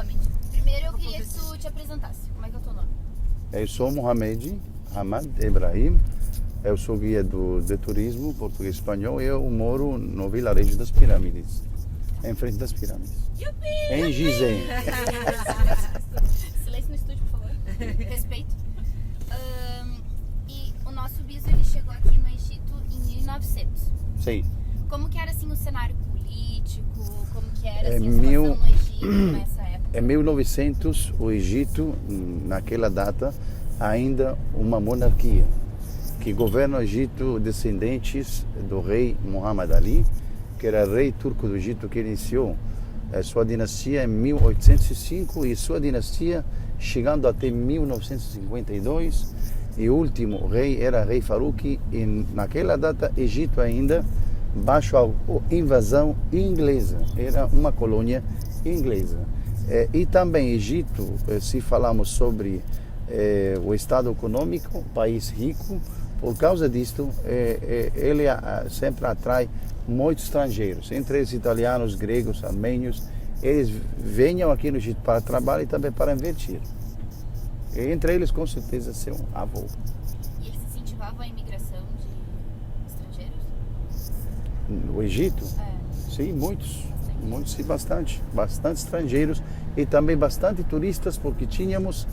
Mohamed, primeiro eu queria que tu te apresentasse. Como é que é o teu nome? Eu sou Mohamed Hamad Ibrahim, eu sou guia de turismo português e espanhol e eu moro no vilarejo das Pirâmides, em frente das Pirâmides. Yupi! Em Gizem. Silêncio no estúdio, por favor. Respeito. E o nosso biso ele chegou aqui no Egito em 1900. Sim. Como que era assim o cenário político? Como que era É assim, a situação mil- no Egito nessa época? Em 1900, o Egito, naquela data, ainda uma monarquia, que governa o Egito descendentes do rei Muhammad Ali, que era rei turco do Egito, que iniciou sua dinastia em 1805 e sua dinastia chegando até 1952. E o último rei era rei Farouk, e naquela data, Egito ainda, baixo a invasão inglesa, era uma colônia inglesa. E também Egito, se falamos sobre o estado econômico, país rico, por causa disto, ele sempre atrai muitos estrangeiros, entre eles italianos, gregos, armênios. Eles venham aqui no Egito para trabalhar e também para investir. E entre eles, com certeza, seu avô. E eles incentivavam a imigração de estrangeiros? O Egito? Sim, muitos, sim, bastante estrangeiros e também bastante turistas, porque tínhamos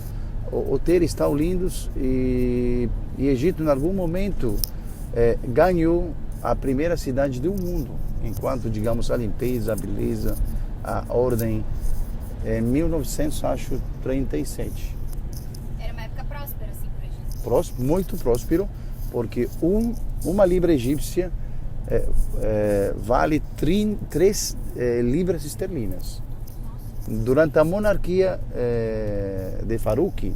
hotéis tão lindos e Egito, em algum momento, ganhou a primeira cidade do mundo, enquanto, digamos, a limpeza, a beleza, a ordem, em 1937. Era uma época próspera, assim, pro Egito. Muito próspero, porque uma libra egípcia vale 3 libras esterlinas. Durante a monarquia de Farouk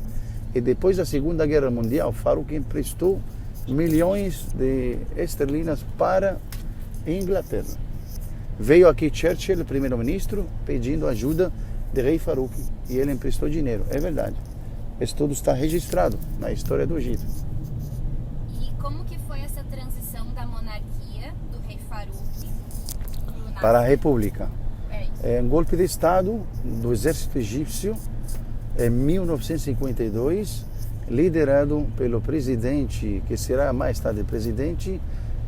e depois da Segunda Guerra Mundial, Farouk emprestou milhões de esterlinas para a Inglaterra. Veio aqui Churchill, primeiro-ministro, pedindo ajuda de rei Farouk e ele emprestou dinheiro. É verdade. Isso tudo está registrado na história do Egito. E como que foi essa transição da monarquia do rei Farouk Para a República. É isso. Um golpe de Estado do exército egípcio em 1952, liderado pelo presidente, que será mais tarde presidente,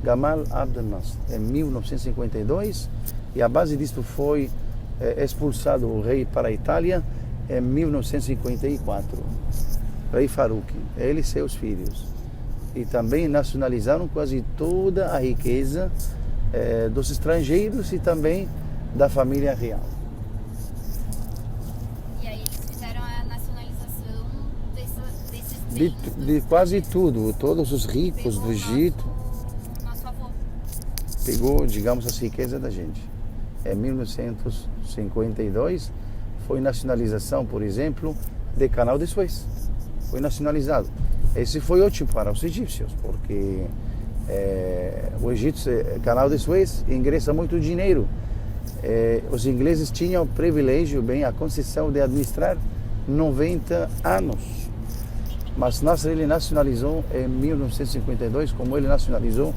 Gamal Abdel Nasser, em 1952, e a base disto foi expulsado o rei para a Itália em 1954, rei Farouk, ele e seus filhos. E também nacionalizaram quase toda a riqueza dos estrangeiros e também da família real. E aí eles fizeram a nacionalização desses De quase tudo, todos os ricos do Egito, nosso avô. pegou, digamos, as riquezas da gente. Em 1952 foi nacionalização, por exemplo, do Canal de Suez. Foi nacionalizado. Esse foi ótimo para os egípcios, porque o Canal de Suez ingressa muito dinheiro. Os ingleses tinham o privilégio, a concessão de administrar 90 anos. Mas Nasser ele nacionalizou em 1952, como ele nacionalizou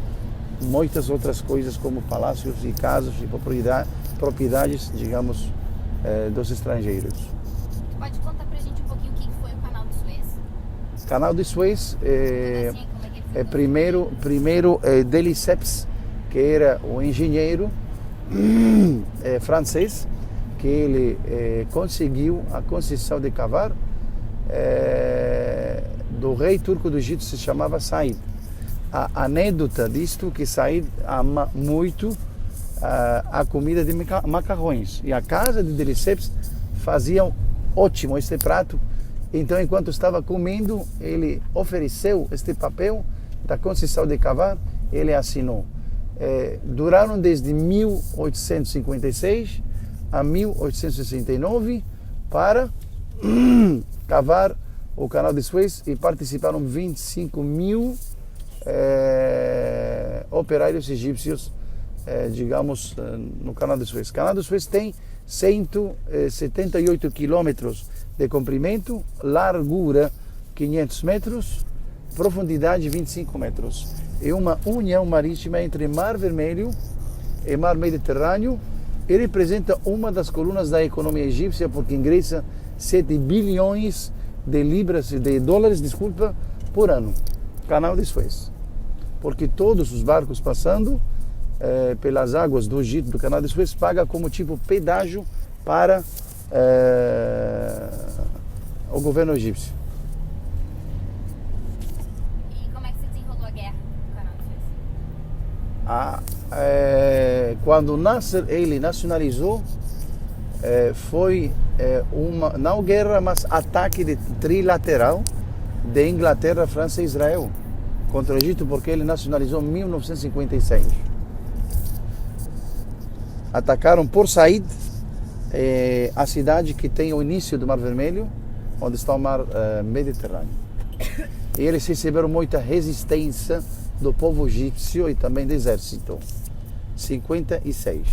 muitas outras coisas, como palácios e casas e propriedades, digamos, dos estrangeiros. Tu pode contar pra gente um pouquinho o que foi o Canal de Suez? Canal de Suez, Como é que ele foi? primeiro de Lesseps, que era o engenheiro francês, que ele conseguiu a concessão de cavar do rei turco do Egito, se chamava Said. A anedota disto que Said ama muito a comida de macarrões, e a casa de Lesseps fazia ótimo este prato. Então, enquanto estava comendo, ele ofereceu este papel da concessão de cavar, ele assinou. Duraram desde 1856 a 1869 para cavar o Canal de Suez, e participaram 25 mil operários egípcios, digamos, no Canal de Suez. O Canal de Suez tem 178 quilômetros de comprimento, largura 500 metros, profundidade 25 metros. É uma união marítima entre Mar Vermelho e Mar Mediterrâneo, Ele representa uma das colunas da economia egípcia porque ingressa 7 bilhões de dólares, desculpa, por ano. Canal de Suez. Porque todos os barcos passando pelas águas do Egito, do Canal de Suez, pagam como tipo pedágio para o governo egípcio. E como é que se desenrolou a guerra no Canal de Suez? Quando Nasser ele nacionalizou, foi não guerra, mas ataque trilateral de Inglaterra, França e Israel contra o Egito, porque ele nacionalizou em 1956. Atacaram Port Said, a cidade que tem o início do Mar Vermelho, onde está o Mar Mediterrâneo. E eles receberam muita resistência do povo egípcio e também do exército. 56.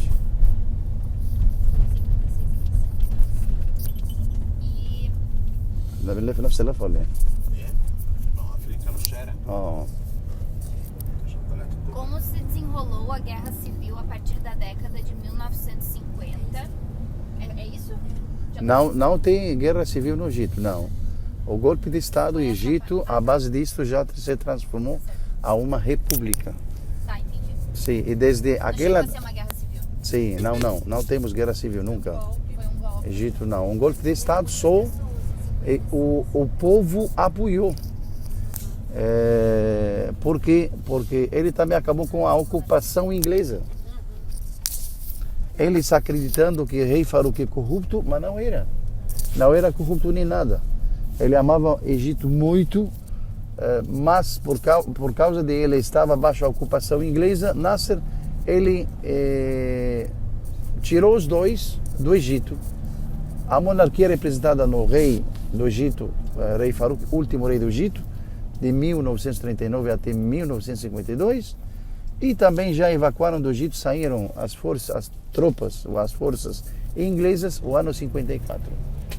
E نبي في نفس اللفة ولا ايه؟ Afrika no Xera. como se desenrolou a guerra civil a partir da década de 1950? É isso? Já Não tem guerra civil no Egito, não. O golpe de Estado no Egito, a base disso já se transformou a uma república. Tá, entendi. Sim, e desde Não aquela... chegou a ser uma guerra civil. Sim, não temos guerra civil nunca. Foi um golpe. Egito não. Um golpe de Estado só o povo apoiou. Porque ele também acabou com a ocupação inglesa. Eles acreditando que o rei Farouk é corrupto, mas não era. Não era corrupto nem nada. Ele amava o Egito muito, mas por causa de ele estava baixo a ocupação inglesa, Nasser, ele tirou os dois do Egito. A monarquia representada no rei do Egito, rei Farouk, último rei do Egito, de 1939 até 1952, e também já evacuaram do Egito, saíram as tropas ou as forças inglesas no ano 54.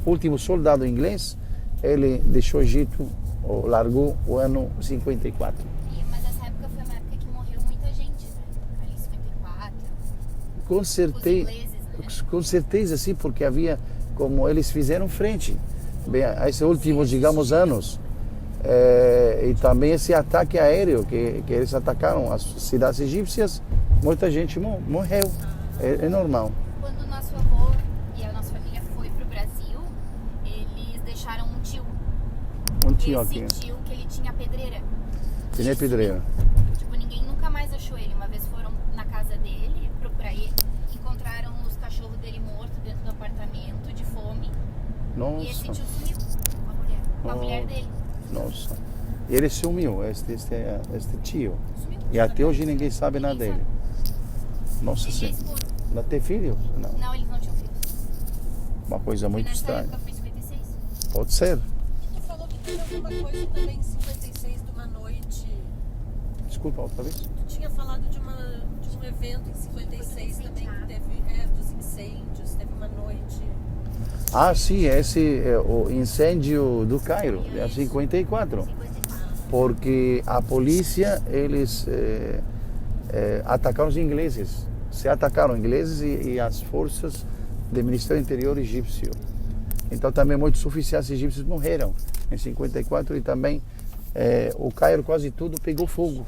O último soldado inglês, ele deixou o Egito, ou largou o ano 54. Mas essa época foi uma época que morreu muita gente, né? Ali em 54. Com Os certeza, ingleses, né? com certeza sim, porque havia, como eles fizeram frente, bem, a esses últimos, digamos, anos. E também esse ataque aéreo que eles atacaram as cidades egípcias, muita gente morreu. É normal. Quando o nosso avô e a nossa família foi pro Brasil, eles deixaram um tio. Um tio Esse aqui. tio que ele tinha pedreira. Tinha pedreira. Tipo, ninguém nunca mais achou ele. Uma vez foram na casa dele procurar ele, encontraram os cachorros dele mortos dentro do apartamento de fome. E esse Nossa, tio sumiu com a mulher dele. nossa. E ele sumiu, este tio. Sumiu. E até hoje ninguém sabe nada dele. Nossa Ele é Senhora. escuro. Não tem filhos? Não. Não, eles não tinham filhos. Uma coisa muito Nessa estranha. época foi em 56. Pode ser. Tu falou que teve alguma coisa também em 56 de uma noite. Desculpa, outra vez. Tu tinha falado de um evento em 56 também que teve dos incêndios, teve uma noite. Ah, sim, esse é o incêndio do Cairo, é 54. 54. Porque a polícia, eles atacaram os ingleses. Se atacaram ingleses e as forças do Ministério do Interior egípcio. Então também muitos oficiais egípcios morreram em 54 e também o Cairo quase tudo pegou fogo,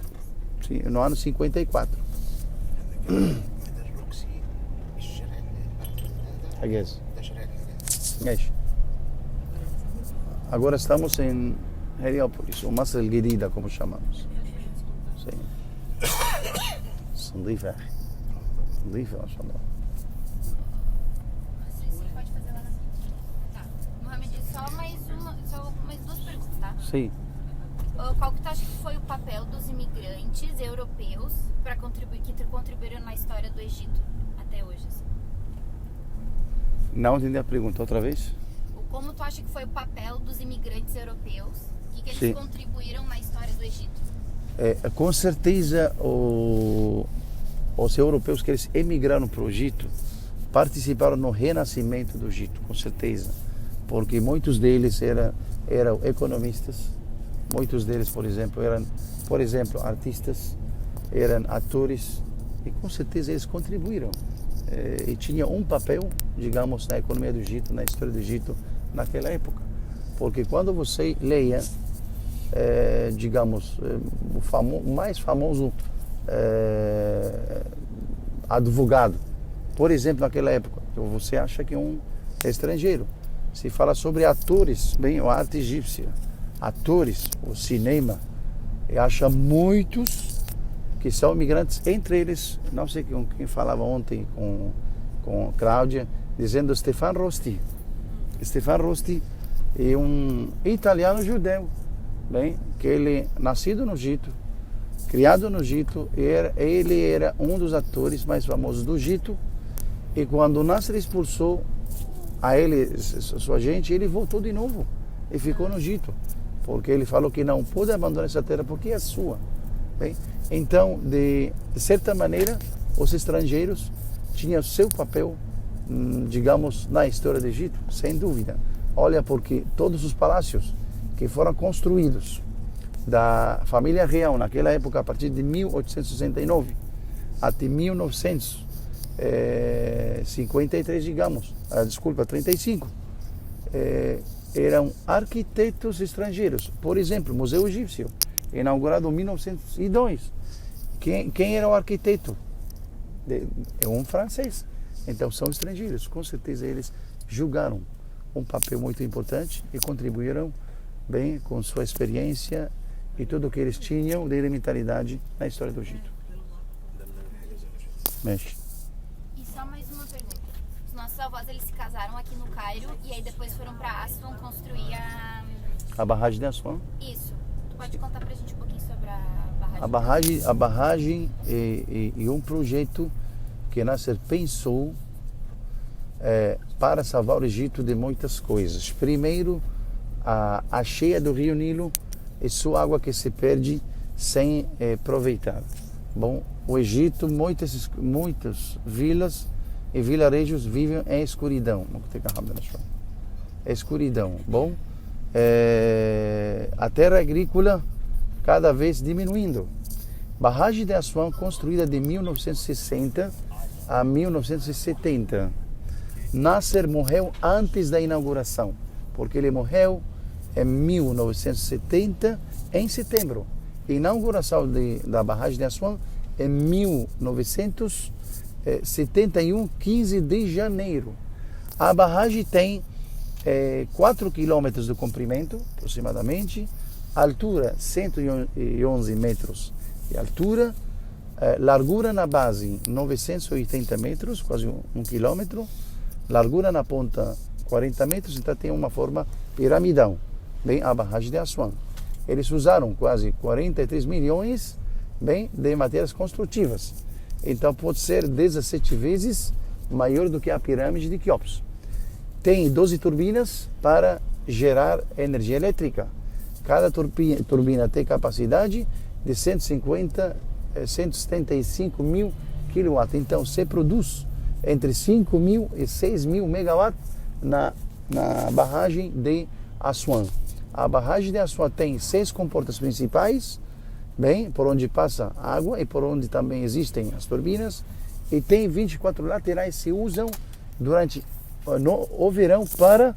sim, no ano 54. I guess. Yes. Agora estamos em Heliópolis, ou Masr el-Gedida, como chamamos. Sim. نظيفة يا أخي نظيفة ما شاء الله. Sim, pode fazer lá na frente. Tá. Mohamed, só mais duas perguntas, tá? Sim. Qual que tu acha que foi o papel dos imigrantes europeus para que contribuíram na história do Egito até hoje? Assim? Não entendi a pergunta, outra vez? Como tu acha que foi o papel dos imigrantes europeus? O que eles Sim. contribuíram na história do Egito? Com certeza os europeus que eles emigraram para o Egito participaram no renascimento do Egito, com certeza, porque muitos deles eram economistas, muitos deles, por exemplo, eram artistas, eram atores e com certeza eles contribuíram e tinha um papel, digamos, na economia do Egito, na história do Egito naquela época. Porque quando você leia, digamos, o mais famoso advogado, por exemplo, naquela época, você acha que é um estrangeiro. Se fala sobre atores, bem, a arte egípcia, atores, o cinema, e acha muitos que são imigrantes, entre eles, não sei quem falava ontem com Cláudia, dizendo Stefan Rosti. Stefan Rosti é um italiano judeu, bem, que ele nascido no Egito, criado no Egito, ele era um dos atores mais famosos do Egito, e quando o Nasser expulsou a ele, sua gente, ele voltou de novo e ficou no Egito, porque ele falou que não pode abandonar essa terra porque é sua. Bem, então, de certa maneira, os estrangeiros tinham seu papel, digamos, na história do Egito, sem dúvida. Olha, porque todos os palácios que foram construídos da família real naquela época, a partir de 1869 até 1953, digamos, 35, eram arquitetos estrangeiros. Por exemplo, o Museu Egípcio, inaugurado em 1902. Quem era o arquiteto? É um francês. Então são estrangeiros. Com certeza eles jogaram um papel muito importante e contribuíram bem com sua experiência e tudo o que eles tinham de elementalidade na história do Egito. Mexe. E só mais uma pergunta. Os nossos avós, eles se casaram aqui no Cairo e aí depois foram para Aswan construir a barragem de Aswan. Isso. Tu pode contar pra gente um pouquinho sobre a barragem? A barragem é um projeto que Nasser pensou para salvar o Egito de muitas coisas. Primeiro, a cheia do Rio Nilo é só água que se perde sem aproveitar. Bom, o Egito, muitas vilas e vilarejos vivem em escuridão. Escuridão. Bom, a terra agrícola cada vez diminuindo. Barragem de Aswan construída de 1960 a 1970. Nasser morreu antes da inauguração, porque ele morreu em 1970, em setembro. A inauguração da barragem de Aswan em 1971, 15 de janeiro. A barragem tem 4 quilômetros de comprimento, aproximadamente, altura 111 metros de altura, largura na base 980 metros, quase 1 quilômetro, largura na ponta 40 metros, então tem uma forma piramidal, bem, a barragem de Aswan. Eles usaram quase 43 milhões, bem, de matérias construtivas, então pode ser 17 vezes maior do que a pirâmide de Quéops. Tem 12 turbinas para gerar energia elétrica. Cada turbina tem capacidade de 175 mil kW. Então, se produz entre 5 mil e 6 mil megawatts na barragem de Aswan. A barragem de Aswan tem 6 comportas principais, bem, por onde passa água e por onde também existem as turbinas, e tem 24 laterais que se usam durante o verão para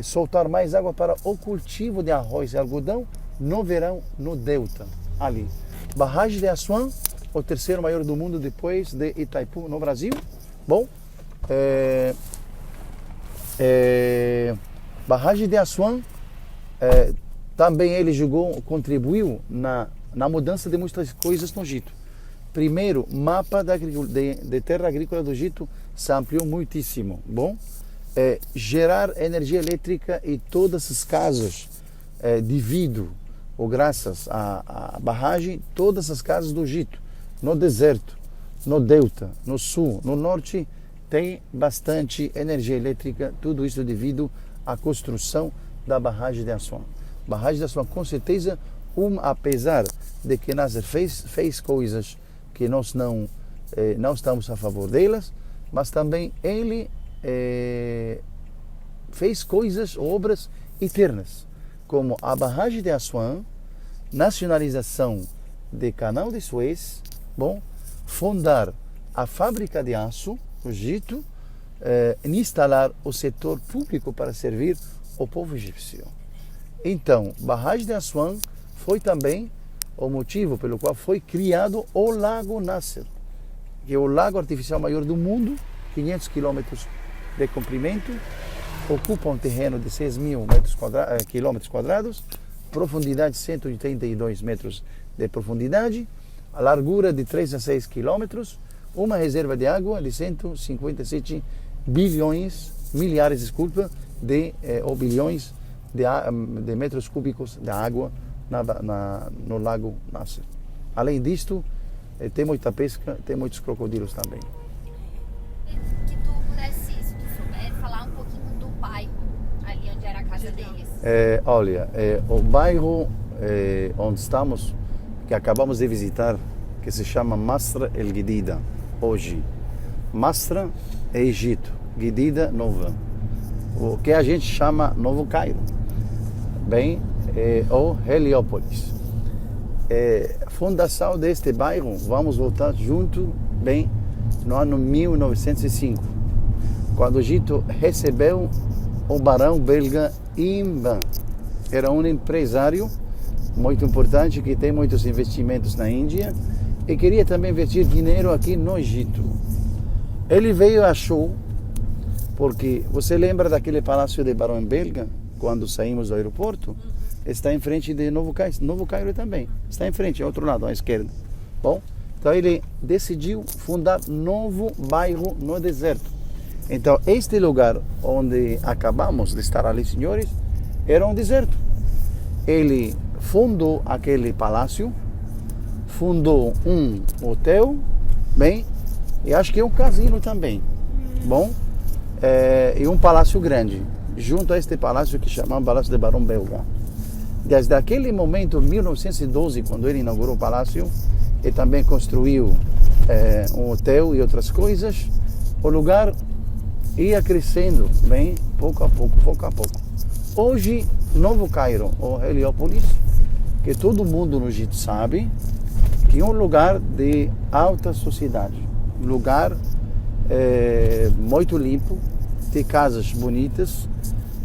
soltar mais água para o cultivo de arroz e algodão no verão no delta, ali. Barragem de Aswan, o terceiro maior do mundo depois de Itaipu, no Brasil. Bom, barragem de Aswan, também ele contribuiu na mudança de muitas coisas no Egito. Primeiro, mapa de terra agrícola do Egito se ampliou muitíssimo. Bom, gerar energia elétrica em todas as casas devido ou graças à barragem, todas as casas do Egito, no deserto, no delta, no sul, no norte, tem bastante energia elétrica, tudo isso devido à construção da barragem de Aswan. Barragem de Aswan, com certeza, apesar de que Nasser fez coisas que nós não estamos a favor delas, mas também ele fez obras eternas, como a barragem de Aswan, nacionalização do canal de Suez, bom, fundar a fábrica de aço no Egito, instalar o setor público para servir o povo egípcio. Então, barragem de Assuan foi também o motivo pelo qual foi criado o Lago Nasser, que é o lago artificial maior do mundo, 500 quilômetros de comprimento, ocupa um terreno de 6.000 quilômetros quadrados, profundidade 182 metros de profundidade, a largura de 3 a 6 quilômetros, uma reserva de água de 157 bilhões de metros cúbicos de água no Lago Nasser. Além disto, tem muita pesca, tem muitos crocodilos também. Que tu pudesse, se tu souber, falar um pouquinho do bairro, ali onde era a casa deles. O bairro onde estamos, que acabamos de visitar, que se chama Masra El Gedida, hoje. Masra é Egito, Gedida, Nova. O que a gente chama Novo Cairo. Bem, ou Heliópolis. Fundação deste bairro, vamos voltar junto, bem, no ano 1905, quando o Egito recebeu o barão belga Ibn Battuta. Era um empresário muito importante que tem muitos investimentos na Índia e queria também investir dinheiro aqui no Egito. Ele veio e achou, porque você lembra daquele palácio de barão belga, quando saímos do aeroporto? Está em frente de Novo Cairo. Novo Cairo também está em frente, ao outro lado, à esquerda. Bom, então ele decidiu fundar novo bairro no deserto. Então este lugar onde acabamos de estar ali, senhores, era um deserto. Ele fundou aquele palácio, fundou um hotel, bem, e acho que um casino também, bom, e um palácio grande, junto a este palácio que chamamos Palácio de Barão Belga. Desde aquele momento, 1912, quando ele inaugurou o palácio, e também construiu um hotel e outras coisas, o lugar ia crescendo, bem, pouco a pouco, pouco a pouco. Hoje, Novo Cairo, ou Heliópolis, que todo mundo no Egito sabe, que é um lugar de alta sociedade, um lugar muito limpo, de casas bonitas.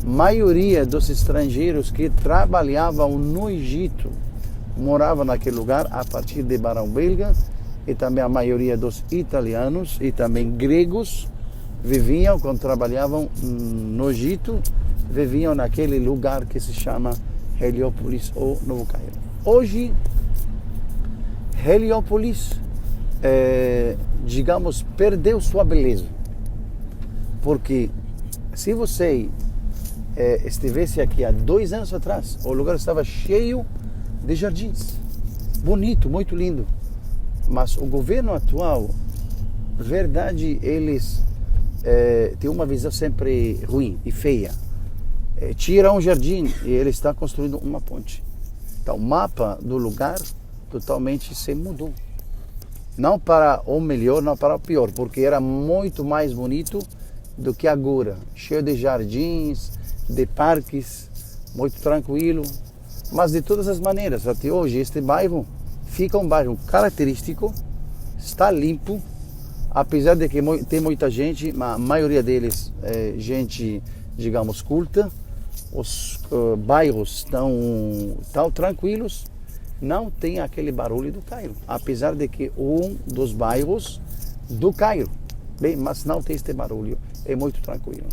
Maioria dos estrangeiros que trabalhavam no Egito moravam naquele lugar a partir de barão belga, e também a maioria dos italianos e também gregos viviam, quando trabalhavam no Egito, viviam naquele lugar que se chama Heliópolis ou Novo Cairo. Hoje, Heliópolis, digamos, perdeu sua beleza, porque se você estivesse aqui há 2 anos atrás, o lugar estava cheio de jardins, bonito, muito lindo, mas o governo atual, verdade, eles têm uma visão sempre ruim e feia. Tira um jardim e ele está construindo uma ponte. Então o mapa do lugar totalmente se mudou, não para o melhor, não para o pior, porque era muito mais bonito do que agora, cheio de jardins, de parques, muito tranquilo. Mas de todas as maneiras, até hoje este bairro fica um bairro característico, está limpo, apesar de que tem muita gente, mas a maioria deles é gente, digamos, culta. Os bairros estão tranquilos, não tem aquele barulho do Cairo, apesar de que um dos bairros do Cairo, bem, mas não tem este barulho, é muito tranquilo.